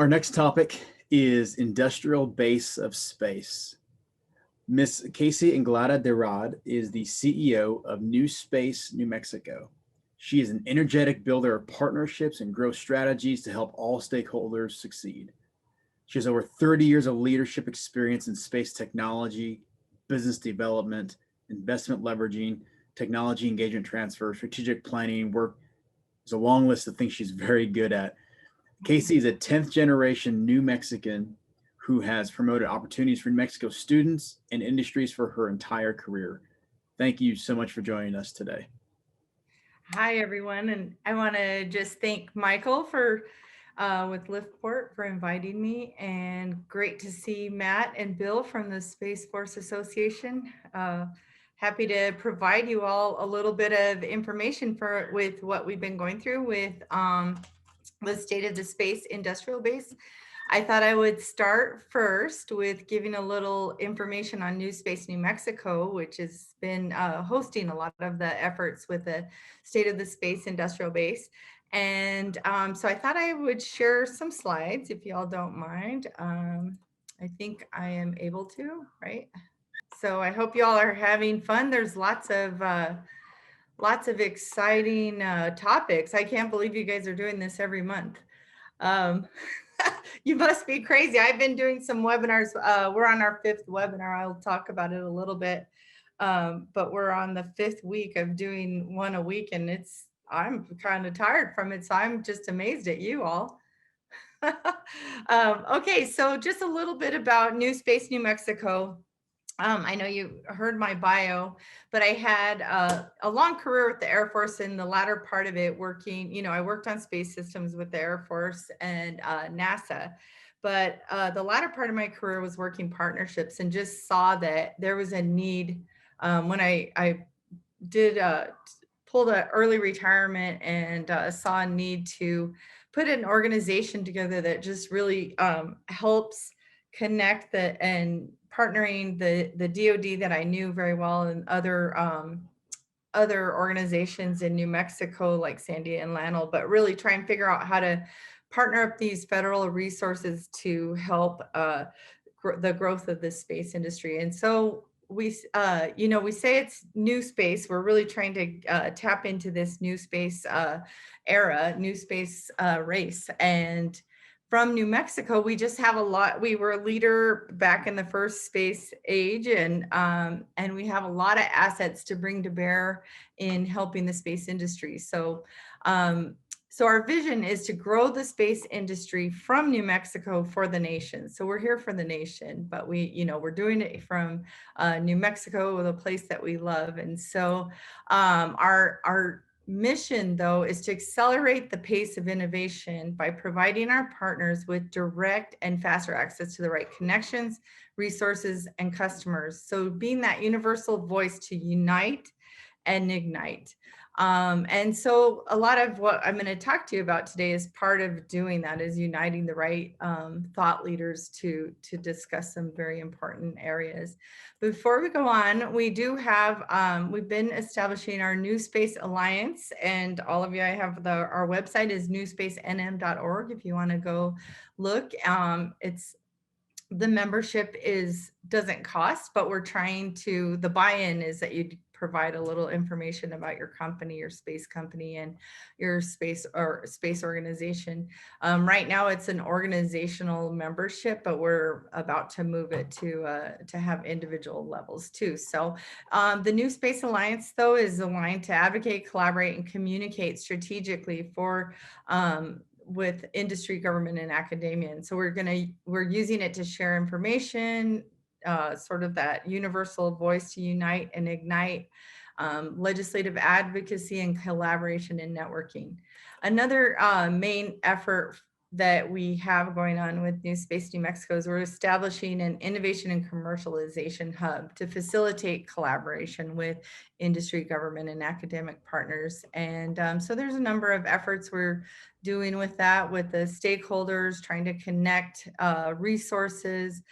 Our next topic is industrial base of space. Miss Casey Anglada DeRaad is the CEO of NewSpace New Mexico. She is an energetic builder of partnerships and growth strategies to help all stakeholders succeed. She has over 30 years of leadership experience in space technology, business development, investment leveraging, technology engagement transfer, strategic planning, work. There's a long list of things she's very good at. Casey is a 10th generation New Mexican who has promoted opportunities for New Mexico students and industries for her entire career. Thank you so much for joining us today. Hi, everyone. And I want to just thank Michael for with LiftPort for inviting me, and great to see Matt and Bill from the Space Force Association. Happy to provide you all a little bit of information with what we've been going through with the state of the space industrial base. I thought I would start first with giving a little information on NewSpace New Mexico, which has been hosting a lot of the efforts with the state of the space industrial base. And so I thought I would share some slides, if you all don't mind. I think I am able to, right? So I hope you all are having fun. There's lots of exciting topics. I can't believe you guys are doing this every month. You must be crazy. I've been doing some webinars. We're on our 5th webinar. I'll talk about it a little bit. But we're on the 5th week of doing one a week, and I'm kind of tired from it. So I'm just amazed at you all. Okay, so just a little bit about NewSpace New Mexico. I know you heard my bio, but I had a long career with the Air Force. In the latter part of it, working, I worked on space systems with the Air Force and NASA. But the latter part of my career was working partnerships, and just saw that there was a need when I did pulled an early retirement, and saw a need to put an organization together that just really helps connect and partnering the DoD that I knew very well, and other organizations in New Mexico like Sandia and Lanel, but really try and figure out how to partner up these federal resources to help the growth of the space industry. And so we say it's new space. We're really trying to tap into this new space era, new space race. And from New Mexico, we just have a lot. We were a leader back in the first space age, and we have a lot of assets to bring to bear in helping the space industry. So our vision is to grow the space industry from New Mexico for the nation. So we're here for the nation, but we're doing it from New Mexico, the place that we love. And so our mission, though, is to accelerate the pace of innovation by providing our partners with direct and faster access to the right connections, resources, and customers. So being that universal voice to unite and ignite. And so a lot of what I'm going to talk to you about today is part of doing that, is uniting the right thought leaders to discuss some very important areas. Before we go on, we do have, we've been establishing our NewSpace Alliance, and all of you, I have our website is newspacenm.org if you want to go look. The membership doesn't cost, but we're trying to, the buy-in is that you provide a little information about your company, your space company, and your space organization. Right now it's an organizational membership, but we're about to move it to have individual levels too. So the NewSpace Alliance, though, is aligned to advocate, collaborate, and communicate strategically with industry, government, and academia. And so we're using it to share information, sort of that universal voice to unite and ignite, legislative advocacy, and collaboration and networking. Another main effort that we have going on with NewSpace New Mexico is we're establishing an innovation and commercialization hub to facilitate collaboration with industry, government, and academic partners. And so there's a number of efforts we're doing with that, with the stakeholders, trying to connect resources,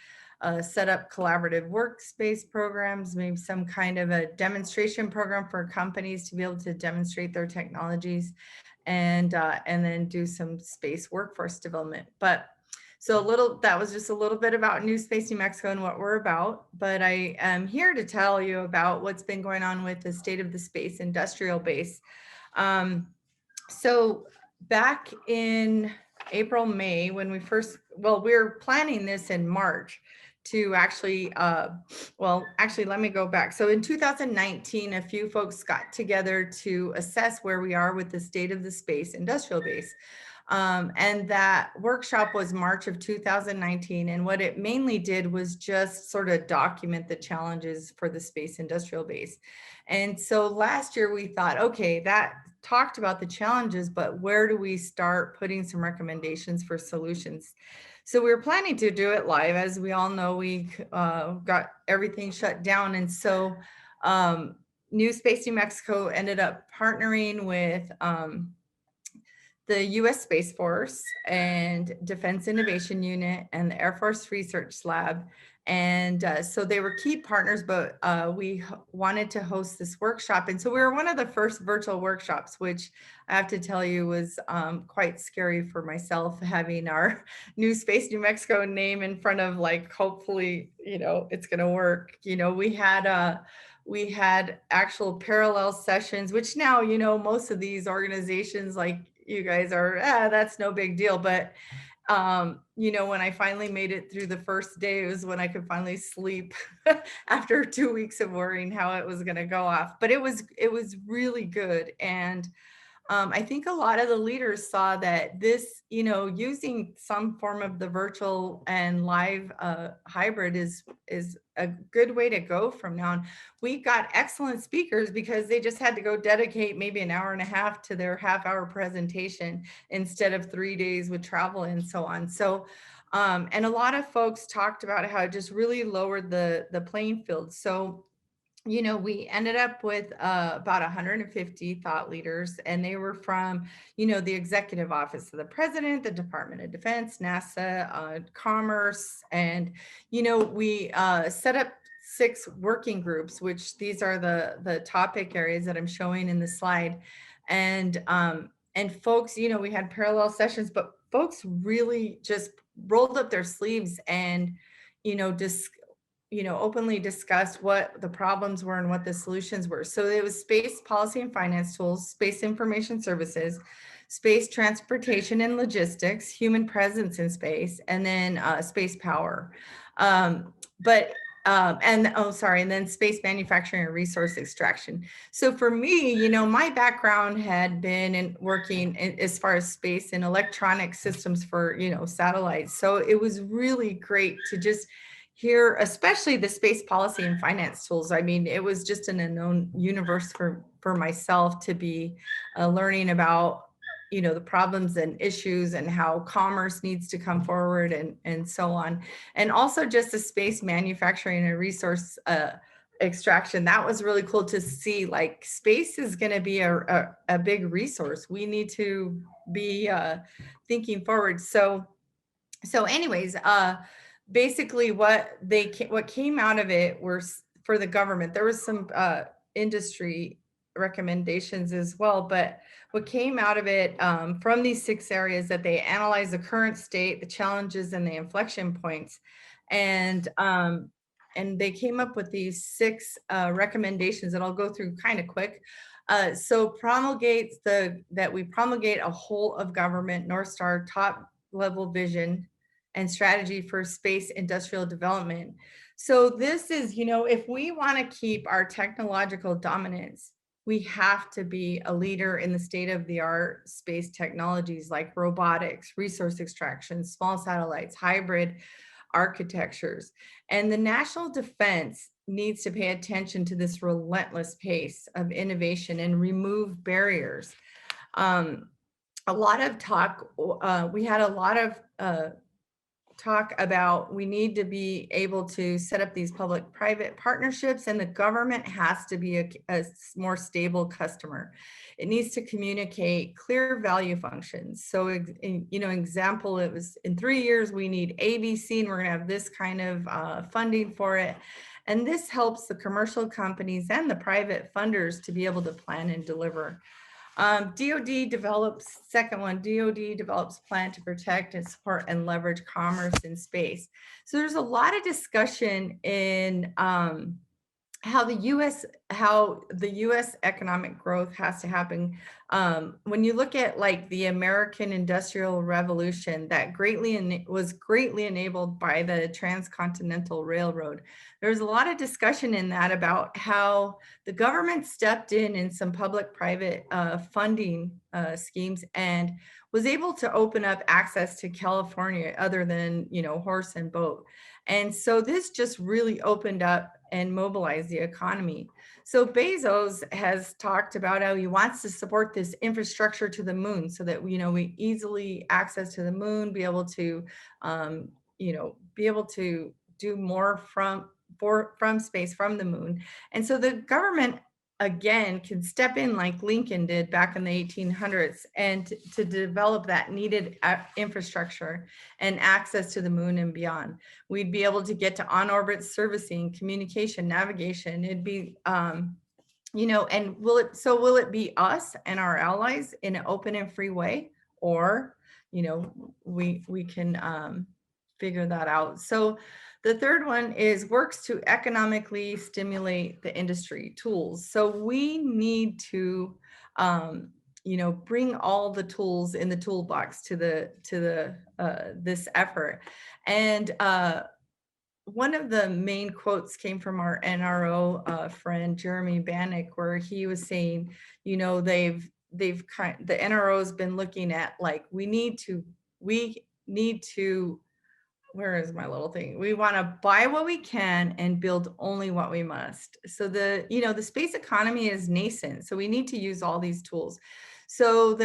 set up collaborative workspace programs, maybe some kind of a demonstration program for companies to be able to demonstrate their technologies, and then do some space workforce development. But So that was just a little bit about NewSpace New Mexico and what we're about. But I am here to tell you about what's been going on with the state of the space industrial base. So back in April, May, when we were planning this in March to actually, let me go back. So in 2019, a few folks got together to assess where we are with the state of the space industrial base. And that workshop was March of 2019. And what it mainly did was just sort of document the challenges for the space industrial base. And so last year we thought, okay, that talked about the challenges, but where do we start putting some recommendations for solutions? So we were planning to do it live. As we all know, we got everything shut down. And so NewSpace New Mexico ended up partnering with the U.S. Space Force and Defense Innovation Unit and the Air Force Research Lab. And so they were key partners, but we wanted to host this workshop. And so we were one of the first virtual workshops, which I have to tell you was quite scary for myself, having our NewSpace New Mexico name in front of, like, hopefully, it's going to work. We had actual parallel sessions, which now, most of these organizations, like you guys are, that's no big deal. But when I finally made it through the first day, it was when I could finally sleep after 2 weeks of worrying how it was going to go off. But it was really good. And I think a lot of the leaders saw that this, using some form of the virtual and live hybrid is a good way to go from now on. We got excellent speakers because they just had to go dedicate maybe an hour and a half to their half-hour presentation instead of 3 days with travel and so on. So, and a lot of folks talked about how it just really lowered the playing field. So, we ended up with about 150 thought leaders, and they were from, the Executive Office of the President, the Department of Defense, NASA, Commerce, and, we set up 6 working groups, which these are the topic areas that I'm showing in the slide. And folks, we had parallel sessions, but folks really just rolled up their sleeves and, just openly discussed what the problems were and what the solutions were. So it was space policy and finance tools, space information services, space transportation and logistics, human presence in space, and then space power. And then space manufacturing and resource extraction. So for me, my background had been in working as far as space and electronic systems for, satellites. So it was really great to just hear, especially the space policy and finance tools. I mean, it was just an unknown universe for myself to be learning about, the problems and issues and how commerce needs to come forward and so on. And also just the space manufacturing and resource extraction. That was really cool to see, like, space is going to be a big resource. We need to be thinking forward. So anyways, basically what came out of it were, for the government, there was some industry recommendations as well, but what came out of it from these 6 areas, that they analyzed the current state, the challenges, and the inflection points. And they came up with these 6 recommendations that I'll go through kind of quick. So that we promulgate a whole of government North Star top level vision and strategy for space industrial development. So this is, if we want to keep our technological dominance, we have to be a leader in the state of the art space technologies like robotics, resource extraction, small satellites, hybrid architectures. And the national defense needs to pay attention to this relentless pace of innovation and remove barriers. A lot of talk, we had a lot of talk about, we need to be able to set up these public-private partnerships, and the government has to be a more stable customer. It needs to communicate clear value functions. So, example, it was in 3 years, we need ABC, and we're gonna have this kind of funding for it. And this helps the commercial companies and the private funders to be able to plan and deliver. DoD develops plan to protect and support and leverage commerce in space. So there's a lot of discussion in how the U.S. economic growth has to happen. When you look at like the American Industrial Revolution, that was greatly enabled by the Transcontinental Railroad. There's a lot of discussion in that about how the government stepped in some public-private funding schemes and was able to open up access to California other than, horse and boat. And so this just really opened up and mobilized the economy. So Bezos has talked about how he wants to support this infrastructure to the moon so that, we easily access to the moon, be able to, do more from space, from the moon. And so the government again can step in like Lincoln did back in the 1800s and to develop that needed infrastructure and access to the moon and beyond. We'd be able to get to on-orbit servicing, communication, navigation. It'd be, and will it be us and our allies in an open and free way? Or, we can figure that out. So the third one is works to economically stimulate the industry tools. So we need to, bring all the tools in the toolbox to this effort. And one of the main quotes came from our NRO friend Jeremy Bannock, where he was saying, the NRO has been looking at like we need to where is my little thing? We want to buy what we can and build only what we must. So the space economy is nascent. So we need to use all these tools. So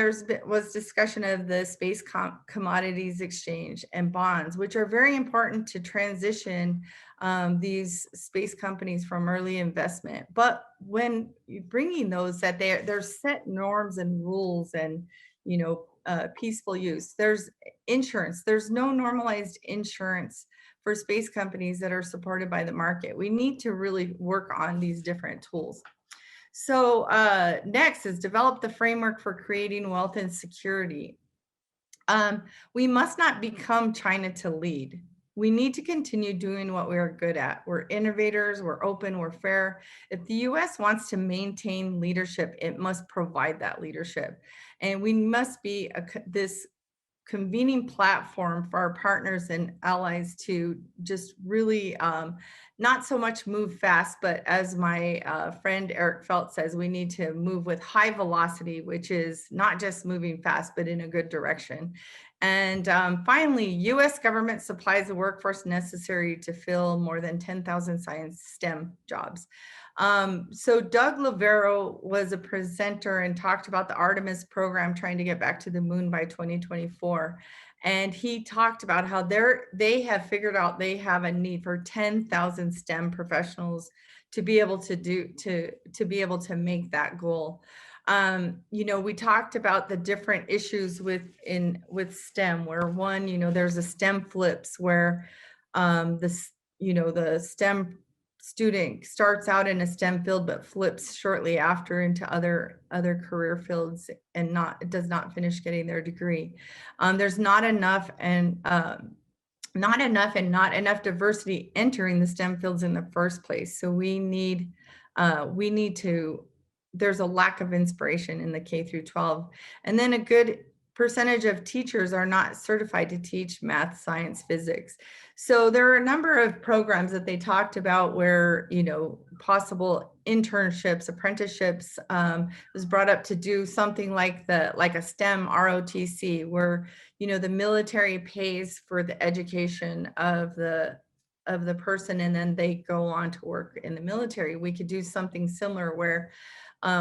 was discussion of the space commodities exchange and bonds, which are very important to transition these space companies from early investment. But when you're bringing those, that there's set norms and rules and, peaceful use. There's insurance. There's no normalized insurance for space companies that are supported by the market. We need to really work on these different tools. So next is develop the framework for creating wealth and security. We must not become China to lead. We need to continue doing what we are good at. We're innovators, we're open, we're fair. If the US wants to maintain leadership, it must provide that leadership. And we must be this convening platform for our partners and allies to just really not so much move fast, but as my friend Eric Felt says, we need to move with high velocity, which is not just moving fast, but in a good direction. And finally, US government supplies the workforce necessary to fill more than 10,000 science STEM jobs. So Doug Lavero was a presenter and talked about the Artemis program trying to get back to the moon by 2024. And he talked about how they have figured out they have a need for 10,000 STEM professionals to be able to be able to make that goal. We talked about the different issues with STEM, where one, there's a STEM flips where the STEM student starts out in a STEM field but flips shortly after into other career fields and does not finish getting their degree. There's not enough not enough diversity entering the STEM fields in the first place. So we need to, there's a lack of inspiration in the K through 12. And then a good percentage of teachers are not certified to teach math, science, physics. So there are a number of programs that they talked about where, possible internships, apprenticeships, was brought up to do something like a STEM ROTC, where, the military pays for the education of the person and then they go on to work in the military. We could do something similar where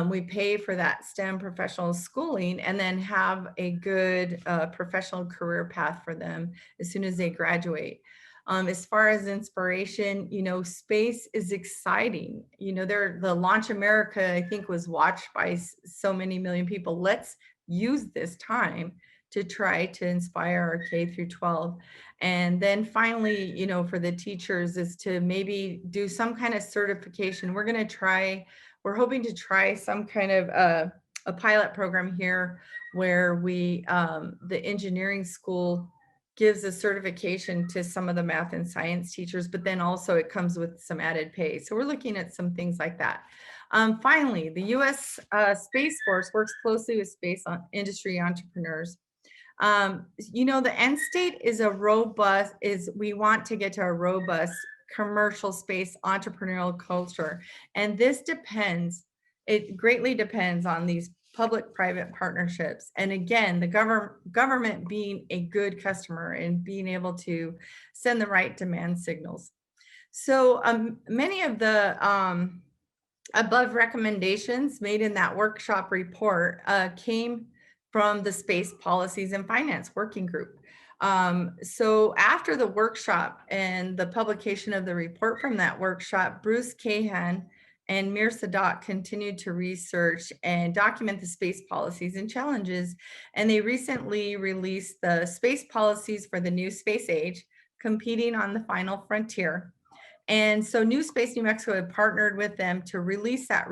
we pay for that STEM professional schooling and then have a good professional career path for them as soon as they graduate. As far as inspiration, space is exciting. The Launch America, I think, was watched by so many million people. Let's use this time to try to inspire our K through 12. And then finally, for the teachers is to maybe do some kind of certification. We're hoping to try some kind of a pilot program here where the engineering school gives a certification to some of the math and science teachers, but then also it comes with some added pay. So we're looking at some things like that. Finally, the U.S. Space Force works closely with space industry entrepreneurs. The end state is we want to get to a robust commercial space entrepreneurial culture. And it greatly depends on these public-private partnerships. And again, the government being a good customer and being able to send the right demand signals. So many of the above recommendations made in that workshop report came from the Space Policies and Finance Working Group. So after the workshop and the publication of the report from that workshop, Bruce Kahan and Mir Sadat continued to research and document the space policies and challenges. And they recently released the space policies for the new space age, competing on the final frontier. And so NewSpace New Mexico had partnered with them to release that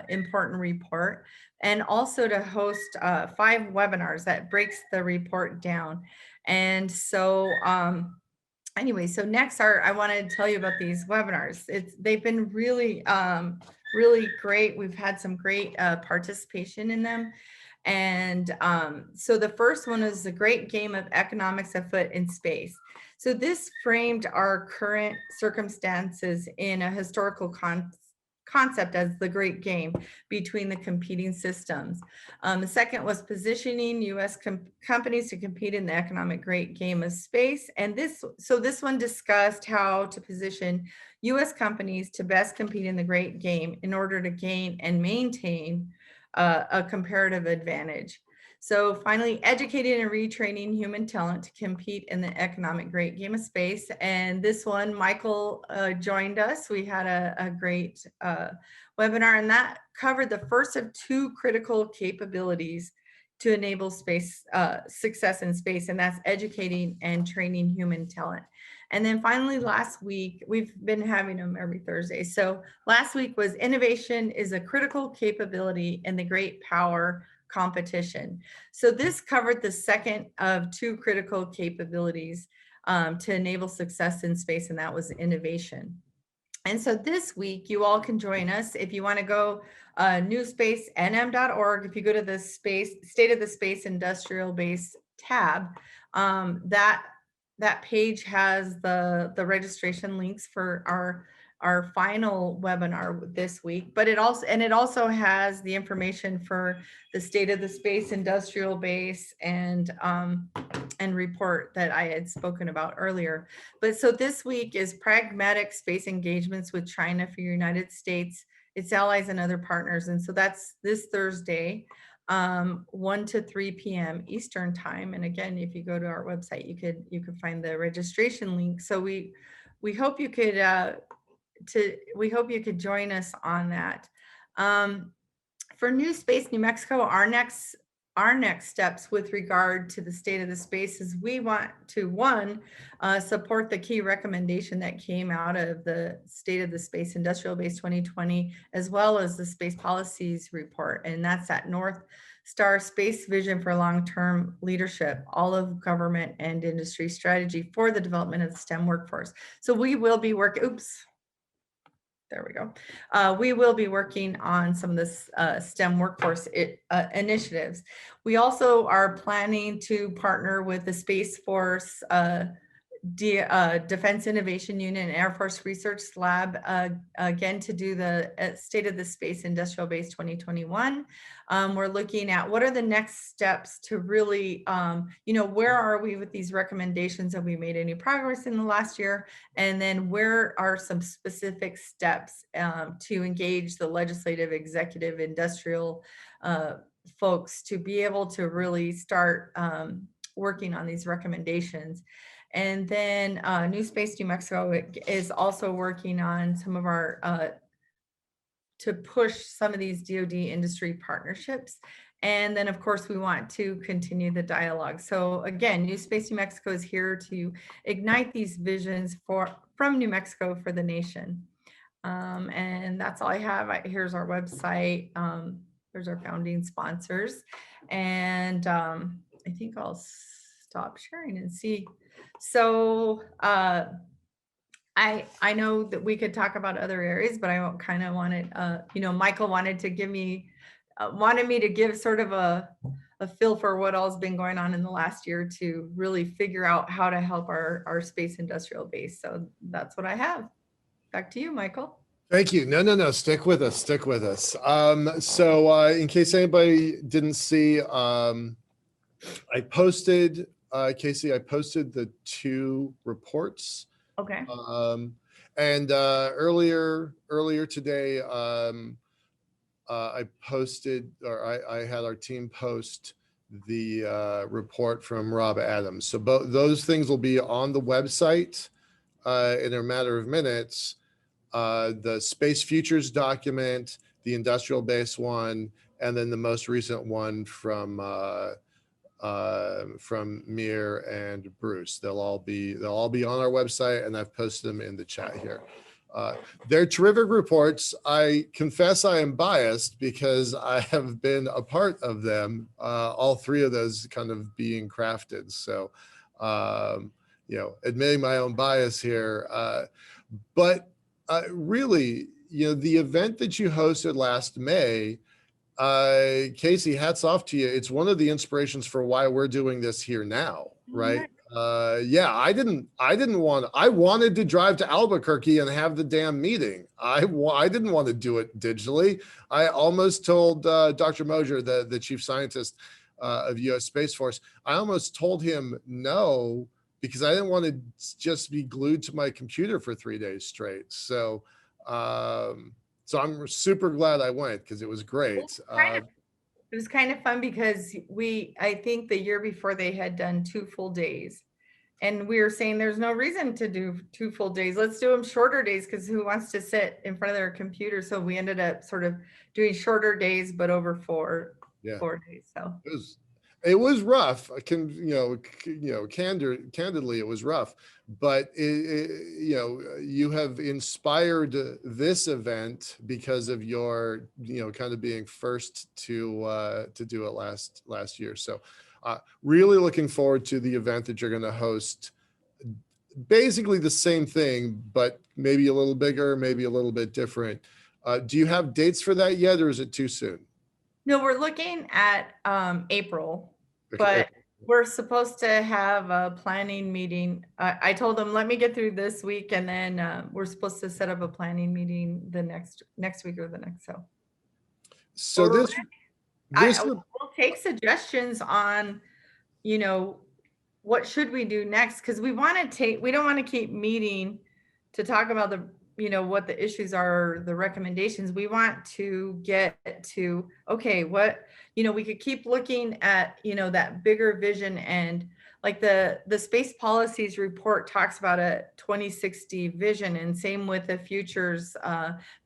important report, and also to host 5 webinars that breaks the report down. And so so next I wanted to tell you about these webinars. They've been really, really great. We've had some great participation in them. And so the first one is the great game of economics afoot in space. So this framed our current circumstances in a historical concept as the great game between the competing systems. The second was positioning U.S. companies to compete in the economic great game of space. And this one discussed how to position U.S. companies to best compete in the great game in order to gain and maintain a comparative advantage. So finally, educating and retraining human talent to compete in the economic great game of space. And this one, Michael joined us. We had a great webinar, and that covered the first of 2 critical capabilities to enable space success in space, and that's educating and training human talent. And then finally, last week, we've been having them every Thursday. So last week was innovation is a critical capability in the great power competition. So this covered the second of 2 critical capabilities to enable success in space, and that was innovation. And so this week, you all can join us if you want to go newspacenm.org. If you go to the State of the Space Industrial Base tab, that page has the registration links for our final webinar this week, but it also has the information for the State of the Space Industrial Base and report that I had spoken about earlier. But so this week is pragmatic space engagements with China for United States, its allies and other partners. And so that's this Thursday, 1 to 3 p.m. Eastern time. And again, if you go to our website, you could find the registration link. So we hope you could join us on that. For NewSpace New Mexico, our next steps with regard to the state of the space is we want to, one, support the key recommendation that came out of the State of the Space Industrial Base 2020, as well as the Space Policies Report, and that's that North Star Space Vision for Long-Term Leadership, all of government and industry strategy for the development of the STEM workforce. So we will be working, there we go. We will be working on some of this STEM workforce initiatives. We also are planning to partner with the Space Force Defense Innovation Unit and Air Force Research Lab again to do the State of the Space Industrial Base 2021. We're looking at what are the next steps to really, where are we with these recommendations? Have we made any progress in the last year? And then where are some specific steps to engage the legislative, executive, industrial folks to be able to really start working on these recommendations. And then NewSpace New Mexico is also working on some of our, to push some of these DoD industry partnerships. And then of course we want to continue the dialogue. So again, NewSpace New Mexico is here to ignite these visions from New Mexico for the nation. And that's all I have. Here's our website. There's our founding sponsors. And I think I'll stop sharing and see. So I know that we could talk about other areas, but I kind of wanted, Michael wanted to give me, wanted me to give sort of a feel for what all's been going on in the last year to really figure out how to help our space industrial base. So that's what I have. Back to you, Michael. Thank you. No. Stick with us. Stick with us. In case anybody didn't see, I posted, Casey, I posted the 2 reports. Okay. Earlier today, I posted, or I had our team post the report from Rob Adams. So both those things will be on the website in a matter of minutes. The space futures document, the industrial base one, and then the most recent one from Mir and Bruce. They'll all be on our website, and I've posted them in the chat here. They're terrific reports. I confess I am biased because I have been a part of them, all 3 of those kind of being crafted. So, admitting my own bias here, but really, the event that you hosted last May, Casey, hats off to you. It's one of the inspirations for why we're doing this here now, right? I wanted to drive to Albuquerque and have the damn meeting. I didn't want to do it digitally. I almost told Dr. Mosier, the chief scientist of U.S. Space Force, I almost told him no, because I didn't want to just be glued to my computer for 3 days straight. So, so I'm super glad I went because it was great. It was kind of fun because I think the year before they had done 2 full days, and we were saying there's no reason to do 2 full days. Let's do them shorter days, because who wants to sit in front of their computer? So we ended up sort of doing shorter days, but over 4 days. So it was rough. Candidly, it was rough, but you have inspired this event because of your, kind of being first to do it last year. So, really looking forward to the event that you're going to host. Basically the same thing, but maybe a little bigger, maybe a little bit different. Do you have dates for that yet, or is it too soon? No, we're looking at April, Okay. but we're supposed to have a planning meeting. I told them, let me get through this week, and then we're supposed to set up a planning meeting the next week or the next. So we'll take suggestions on, what should we do next? Because we don't want to keep meeting to talk about what the issues are, the recommendations. We want to get to, okay, we could keep looking at, that bigger vision, and like the space policies report talks about a 2060 vision, and same with the futures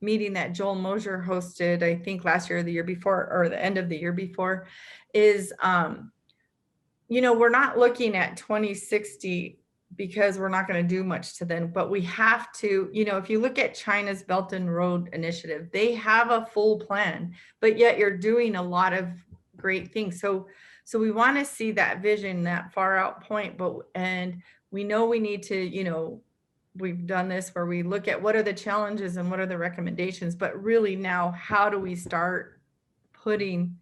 meeting that Joel Mosier hosted, I think last year or the year before, or the end of the year before, is, we're not looking at 2060 because we're not going to do much to them, but we have to, if you look at China's Belt and Road Initiative, they have a full plan, but yet you're doing a lot of great things. So we want to see that vision, that far out point, and we know we need to, we've done this where we look at what are the challenges and what are the recommendations, but really now, how do we start putting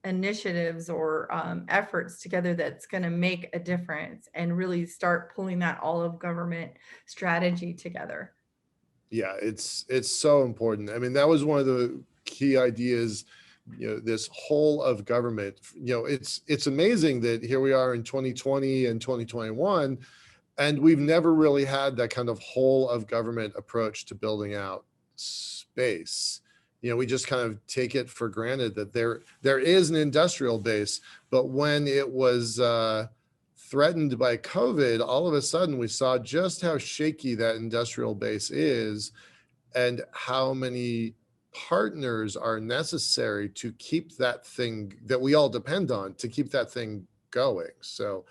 initiatives or efforts together that's going to make a difference, and really start pulling that all of government strategy together. Yeah, it's so important. I mean, that was one of the key ideas, this whole of government. It's amazing that here we are in 2020 and 2021, and we've never really had that kind of whole of government approach to building out space. We just kind of take it for granted that there is an industrial base, but when it was threatened by COVID, all of a sudden we saw just how shaky that industrial base is, and how many partners are necessary to keep that thing that we all depend on, to keep that thing going. So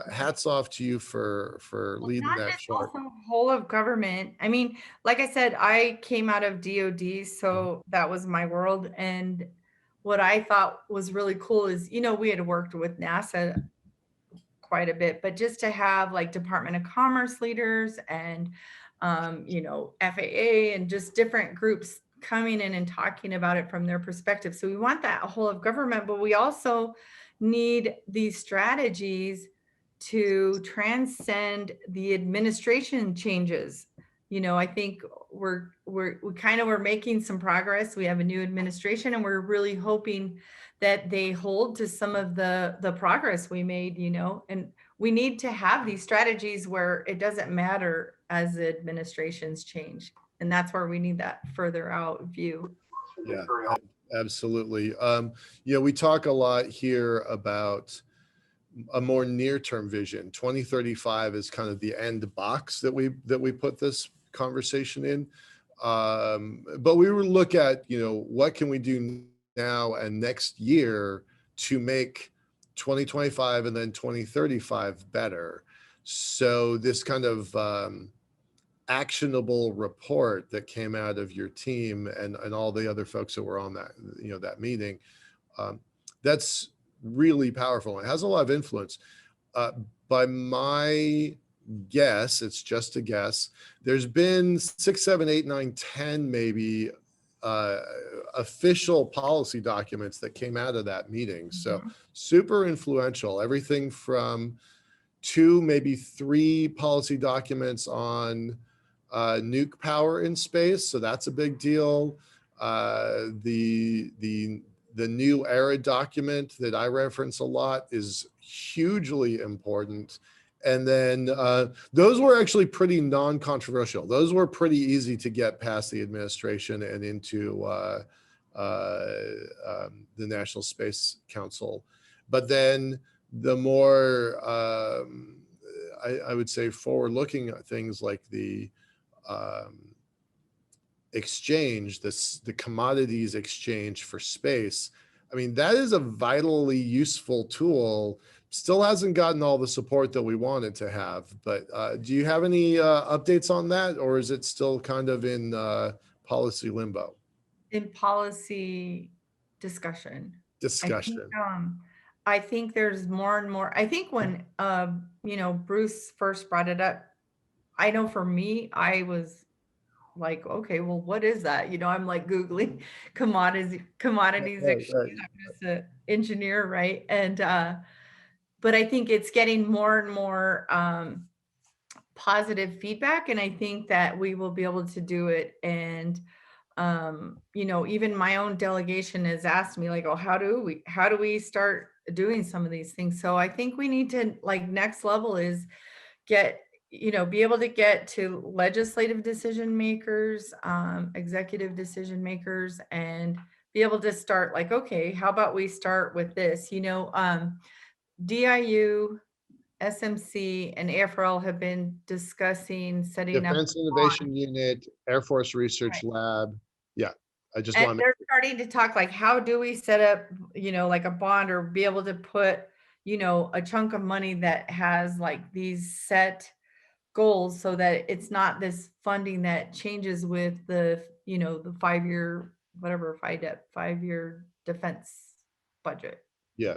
hats off to you for leading that charge. Also whole of government. I mean, like I said, I came out of DoD, so that was my world. And what I thought was really cool is, we had worked with NASA quite a bit, but just to have like Department of Commerce leaders and, FAA and just different groups coming in and talking about it from their perspective. So we want that whole of government, but we also need these strategies to transcend the administration changes. I think we kind of, we're making some progress. We have a new administration and we're really hoping that they hold to some of the progress we made, and we need to have these strategies where it doesn't matter as the administrations change. And that's where we need that further out view. Yeah, absolutely. We talk a lot here about a more near-term vision. 2035 is kind of the end box that we put this conversation in. But we will look at, what can we do now and next year to make 2025 and then 2035 better. So this kind of actionable report that came out of your team and all the other folks that were on that, that meeting, that's really powerful. It has a lot of influence. By my guess, it's just a guess, there's been 6, 7, 8, 9, 10 maybe official policy documents that came out of that meeting. So super influential, everything from 2, maybe 3 policy documents on nuke power in space. So that's a big deal. The new era document that I reference a lot is hugely important. And then those were actually pretty non-controversial. Those were pretty easy to get past the administration and into the National Space Council. But then the more, I would say, forward-looking things like the exchange, the commodities exchange for space, I mean, that is a vitally useful tool. Still hasn't gotten all the support that we wanted to have. But do you have any updates on that, or is it still kind of in policy limbo? In policy discussion. Discussion. I think there's more and more. I think when Bruce first brought it up, I know for me, I was like, okay, well, what is that? I'm like Googling commodities exchange. I'm just an engineer, right? And but I think it's getting more and more positive feedback, and I think that we will be able to do it. And even my own delegation has asked me, like, oh, how do we start doing some of these things? So I think we need to, like, next level is be able to get to legislative decision makers, executive decision makers, and be able to start, like, okay, how about we start with this? DIU, SMC, and AFRL have been discussing setting Defense up Innovation Unit, Air Force Research Lab. Yeah, I just want to. They're starting to talk, like, how do we set up, like a bond, or be able to put, a chunk of money that has like these set goals, so that it's not this funding that changes with the, the 5-year, whatever, 5-year defense budget. Yeah.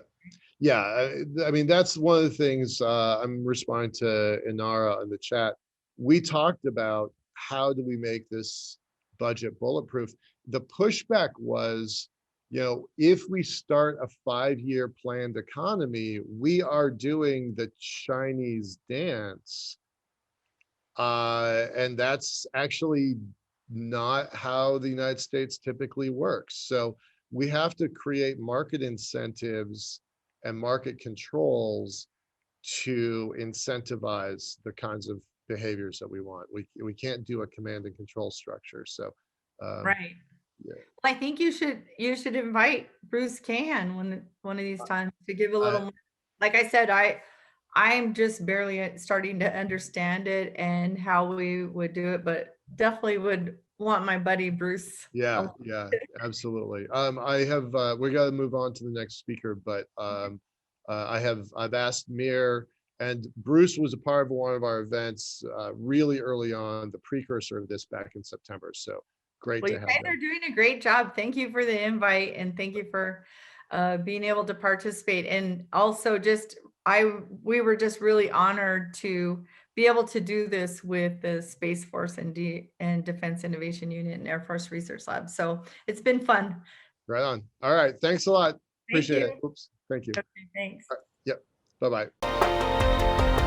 Yeah, I mean, that's one of the things I'm responding to Inara in the chat. We talked about how do we make this budget bulletproof. The pushback was, if we start a 5-year planned economy, we are doing the Chinese dance. And that's actually not how the United States typically works. So we have to create market incentives and market controls to incentivize the kinds of behaviors that we want. We can't do a command and control structure. So right. Yeah. Well, I think you should invite Bruce Cahan one of these times to give a little more. Like I said, I'm just barely starting to understand it and how we would do it, but definitely would want my buddy Bruce. Yeah, absolutely. We got to move on to the next speaker, but I've asked Mir, and Bruce was a part of one of our events really early on, the precursor of this back in September. So Great Well, to you have guys them. are doing a great job. Thank you for the invite and thank you for being able to participate. And also we were just really honored to be able to do this with the Space Force and Defense Innovation Unit and Air Force Research Lab. So it's been fun. Right on. All right. Thanks a lot. Thank Appreciate you. it. Oops. Thank you. Okay, thanks. Yep. Bye-bye.